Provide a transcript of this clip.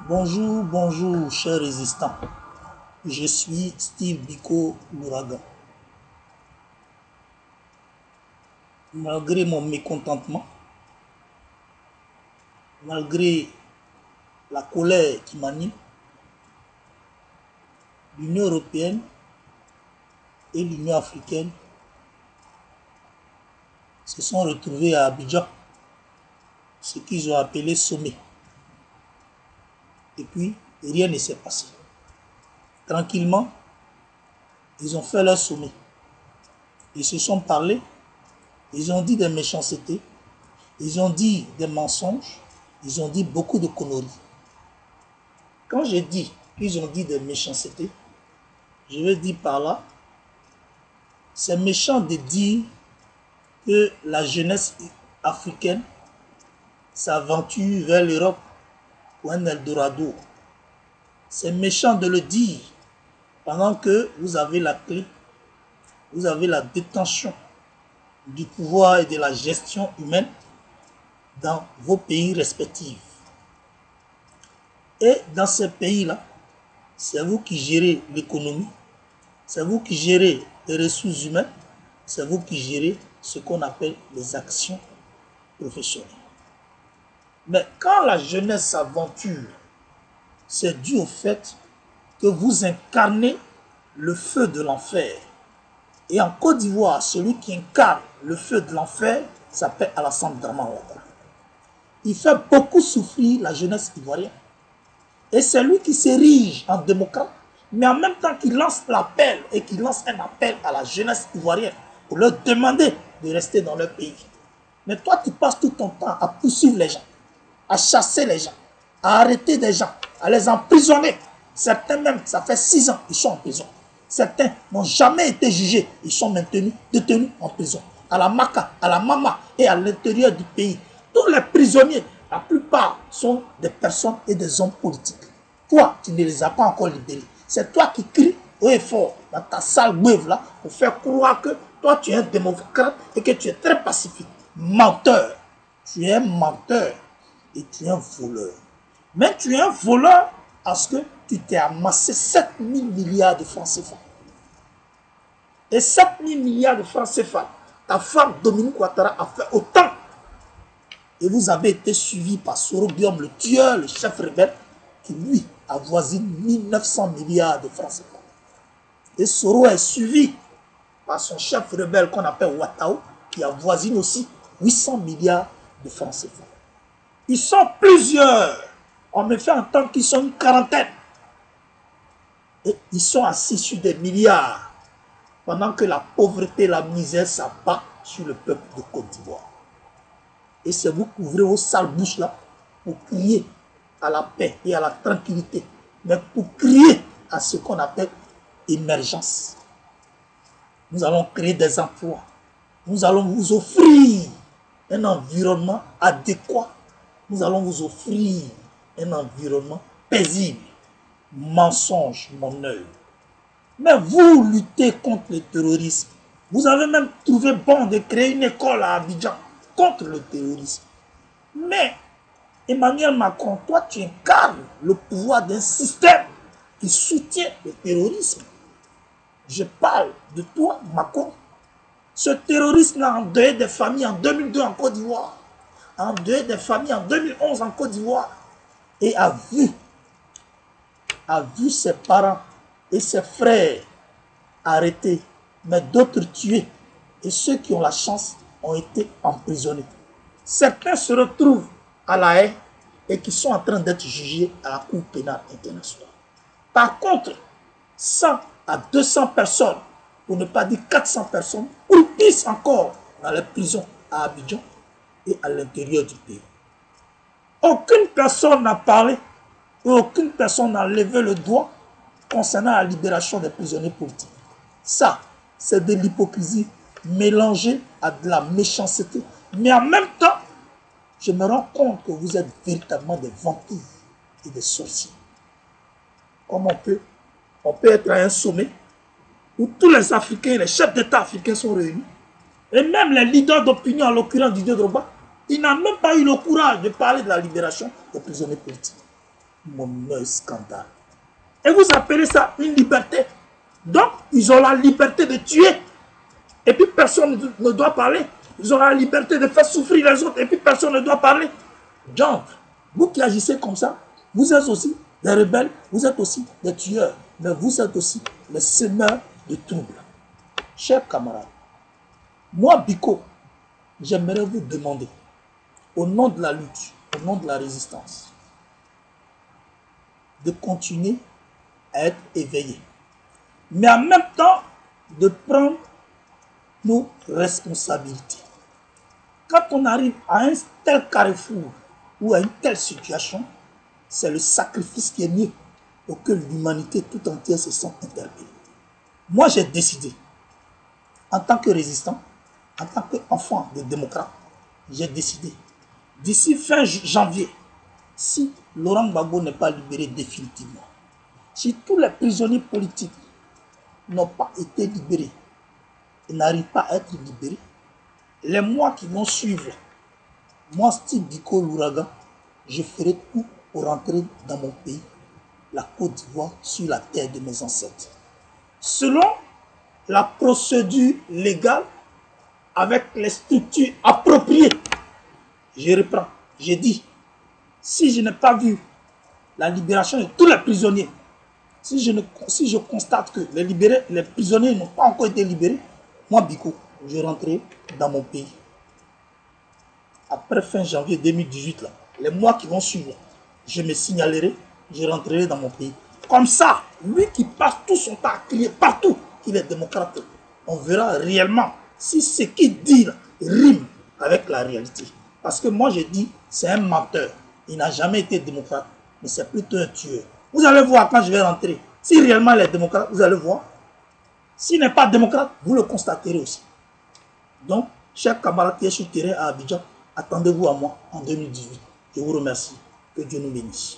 Bonjour, bonjour, chers résistants. Je suis Steve Biko l'Ouragan. Malgré mon mécontentement, malgré la colère qui m'anime, l'Union européenne et l'Union africaine se sont retrouvés à Abidjan, ce qu'ils ont appelé sommet. Et puis, rien ne s'est passé. Tranquillement, ils ont fait leur sommet. Ils se sont parlé, ils ont dit des méchancetés, ils ont dit des mensonges, ils ont dit beaucoup de conneries. Quand je dis qu'ils ont dit des méchancetés, je veux dire par là, c'est méchant de dire que la jeunesse africaine s'aventure vers l'Europe pour un Eldorado. C'est méchant de le dire pendant que vous avez la clé, vous avez la détention du pouvoir et de la gestion humaine dans vos pays respectifs. Et dans ces pays-là, c'est vous qui gérez l'économie, c'est vous qui gérez les ressources humaines, c'est vous qui gérez ce qu'on appelle les actions professionnelles. Mais quand la jeunesse s'aventure, c'est dû au fait que vous incarnez le feu de l'enfer. Et en Côte d'Ivoire, celui qui incarne le feu de l'enfer s'appelle Alassane Dramane Ouattara. Il fait beaucoup souffrir la jeunesse ivoirienne. Et c'est lui qui s'érige en démocrate, mais en même temps qu'il lance l'appel et qu'il lance un appel à la jeunesse ivoirienne pour leur demander de rester dans leur pays. Mais toi, tu passes tout ton temps à poursuivre les gens, à chasser les gens, à arrêter des gens, à les emprisonner. Certains même, ça fait 6 ans, ils sont en prison. Certains n'ont jamais été jugés, ils sont maintenus, détenus en prison. À la Maka, à la Mama et à l'intérieur du pays. Tous les prisonniers, la plupart sont des personnes et des hommes politiques. Toi, tu ne les as pas encore libérés. C'est toi qui cries haut et fort dans ta sale beuve là pour faire croire que toi tu es un démocrate et que tu es très pacifique. Menteur. Tu es un menteur et tu es un voleur. Mais tu es un voleur parce que tu t'es amassé 7 000 milliards de francs CFA. Et 7 000 milliards de francs CFA, ta femme Dominique Ouattara a fait autant. Et vous avez été suivi par Soro Guillaume, le tueur, le chef rebelle, qui lui avoisine 1900 milliards de francs CFA. Et Soro est suivi par son chef rebelle qu'on appelle Ouattao, qui avoisine aussi 800 milliards de francs CFA. Ils sont plusieurs. On me fait entendre qu'ils sont une quarantaine. Et ils sont assis sur des milliards, pendant que la pauvreté et la misère s'abattent sur le peuple de Côte d'Ivoire. Et c'est vous qui ouvrez vos sales bouches là pour crier à la paix et à la tranquillité, mais pour crier à ce qu'on appelle émergence. Nous allons créer des emplois. Nous allons vous offrir un environnement adéquat. Nous allons vous offrir un environnement paisible. Mensonge, mon œil. Mais vous luttez contre le terrorisme. Vous avez même trouvé bon de créer une école à Abidjan contre le terrorisme. Mais Emmanuel Macron, toi tu incarnes le pouvoir d'un système qui soutient le terrorisme. Je parle de toi, Macron. Ce terrorisme a endeuillé des familles en 2002 en Côte d'Ivoire, a endeuillé des familles en 2011 en Côte d'Ivoire et a vu ses parents et ses frères arrêtés, mais d'autres tués. Et ceux qui ont la chance ont été emprisonnés. Certains se retrouvent à La Haye et qui sont en train d'être jugés à la Cour pénale internationale. Par contre, 100 à 200 personnes, pour ne pas dire 400 personnes, croupissent encore dans les prisons à Abidjan et à l'intérieur du pays. Aucune personne n'a parlé et aucune personne n'a levé le doigt concernant la libération des prisonniers politiques. Ça, c'est de l'hypocrisie mélangée à de la méchanceté. Mais en même temps, je me rends compte que vous êtes véritablement des vampires et des sorciers. Comme on peut être à un sommet où tous les Africains, les chefs d'État africains sont réunis, et même les leaders d'opinion, en l'occurrence Didier Drogba, il n'a même pas eu le courage de parler de la libération des prisonniers politiques. mon scandale. Et vous appelez ça une liberté. Donc, ils ont la liberté de tuer. Et puis, personne ne doit parler. Ils ont la liberté de faire souffrir les autres. Et puis, personne ne doit parler. Donc, vous qui agissez comme ça, vous êtes aussi des rebelles, vous êtes aussi des tueurs. Mais vous êtes aussi les semeurs de troubles. Chers camarades, moi, Biko, j'aimerais vous demander, au nom de la lutte, au nom de la résistance, de continuer à être éveillé. Mais en même temps, de prendre nos responsabilités. Quand on arrive à un tel carrefour ou à une telle situation, c'est le sacrifice qui est mieux pour que l'humanité tout entière se sente interpellée. Moi, j'ai décidé, en tant que résistant, en tant qu'enfant de démocrate, j'ai décidé, d'ici fin janvier, si Laurent Gbagbo n'est pas libéré définitivement, si tous les prisonniers politiques n'ont pas été libérés et n'arrivent pas à être libérés, les mois qui vont suivre, moi, Steve Biko l'ouragan, je ferai tout pour rentrer dans mon pays, la Côte d'Ivoire, sur la terre de mes ancêtres. Selon la procédure légale, avec les structures appropriées. Je reprends, j'ai dit, si je n'ai pas vu la libération de tous les prisonniers, si je constate que les prisonniers n'ont pas encore été libérés, moi, Biko, je rentrerai dans mon pays. Après fin janvier 2018, là, les mois qui vont suivre, je me signalerai, je rentrerai dans mon pays. Comme ça, lui qui passe tout son temps à crier partout qu'il est démocrate, on verra réellement si ce qu'il dit là, rime avec la réalité. Parce que moi, je dis, c'est un menteur. Il n'a jamais été démocrate, mais c'est plutôt un tueur. Vous allez voir quand je vais rentrer. Si réellement il est démocrate, vous allez voir. S'il n'est pas démocrate, vous le constaterez aussi. Donc, chers camarades qui est sur le terrain à Abidjan, attendez-vous à moi en 2018. Je vous remercie. Que Dieu nous bénisse.